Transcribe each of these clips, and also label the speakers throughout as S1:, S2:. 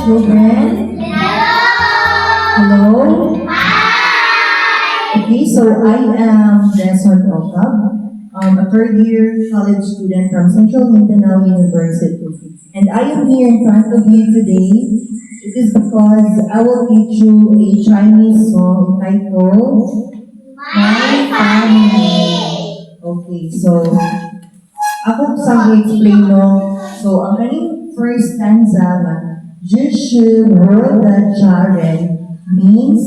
S1: children? Hello? Okay, so I am Desmond Ocab, a third-year college student from Central Mindanao University. And I am here in front of you today. It is because I will teach you a Chinese song titled My Family. Okay, so ako sa explain no. So ang kaning first stanza nga, 这是我的家人 means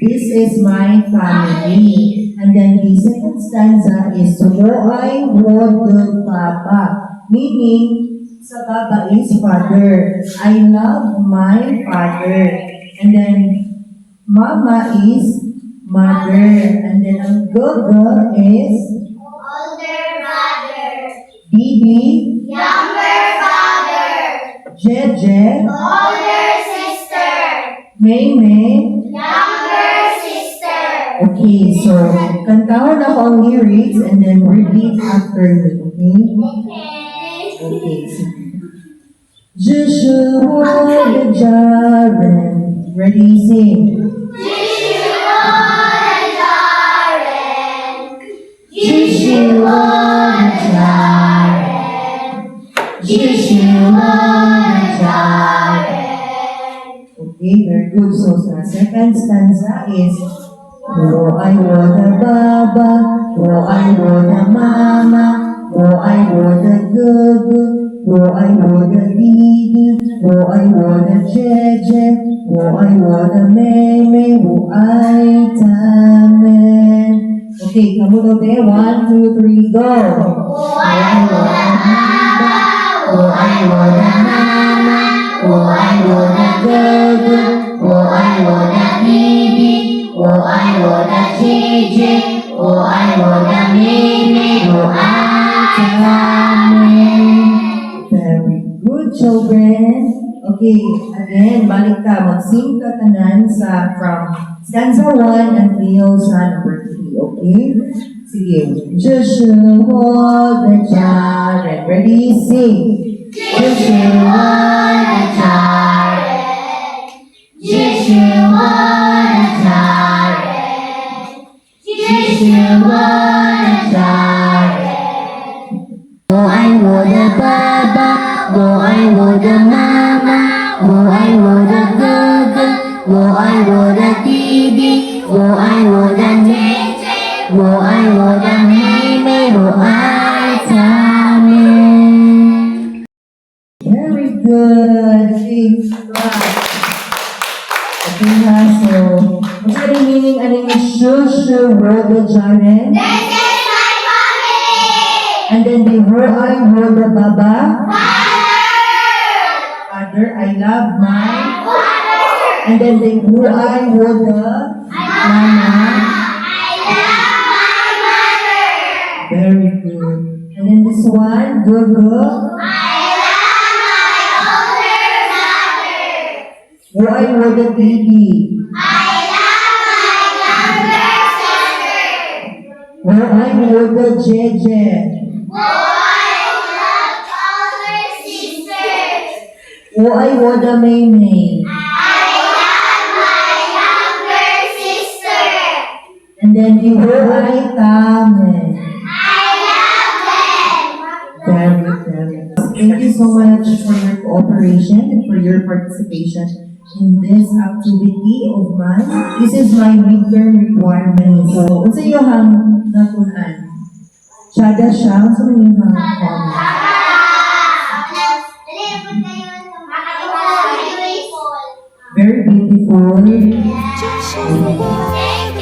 S1: this is my family. And then the second stanza is 我爱我的爸爸 meaning sa baba is father. I love my father. And then mama is mother. And then ang gogo is
S2: Older brother.
S1: Bibi,
S2: Younger father.
S1: Jeje,
S2: Older sister.
S1: Meme.
S2: Younger sister.
S1: Okay, so kantahon ako ang lyrics and then repeat after me, okay?
S2: Okay.
S1: Okay, sige. 这是我的家人 Ready, sing.
S2: 这是我的家人。
S1: 这是我的家人这是我的家人 Okay, very good. So, sa second stanza is 我爱我的爸爸我爱我的妈妈我爱我的哥哥我爱我的弟弟我爱我的姐姐我爱我的妹妹我爱他们 Okay, kamu daw be? 1, 2, 3, go!
S2: 我爱我的爸爸，我爱我的妈妈，我爱我的哥哥，我爱我的弟弟，我爱我的姐姐，我爱我的妹妹，我爱他们。
S1: Very good, children. Okay, again, balik ka. Mag-sing ka tanan from stanza 1 until sa number 3, okay? Sige. 这是我的家人 Ready, sing.
S2: 这是我的家人，这是我的家人，这是我的家人。我爱我的爸爸，我爱我的妈妈，我爱我的哥哥，我爱我的弟弟，我爱我的姐姐，我爱我的妹妹，我爱他们。
S1: Very good. Okay, clap. Okay ha, so, what's the meaning aning 是是我的家人
S2: This is my family.
S1: And then the 我爱我的爸爸
S2: Father.
S1: Father, I love my
S2: Father.
S1: And then the 我爱我的 mama
S2: I love my mother.
S1: Very good. And then this one, gogo
S2: I love my older brother.
S1: 我爱我的弟弟
S2: I love my younger sister.
S1: 我爱我的姐姐
S2: Oh, I love older sisters.
S1: 我爱我的妹妹
S2: I love my younger sister.
S1: And then the 我爱他们
S2: I love them.
S1: Very. Thank you so much for your cooperation and for your participation in this activity of mine. This is my midterm requirement. So, unsa iyo hang natunan? Tsada siya. Unsa man yung hang comment? Very beautiful.
S2: Thank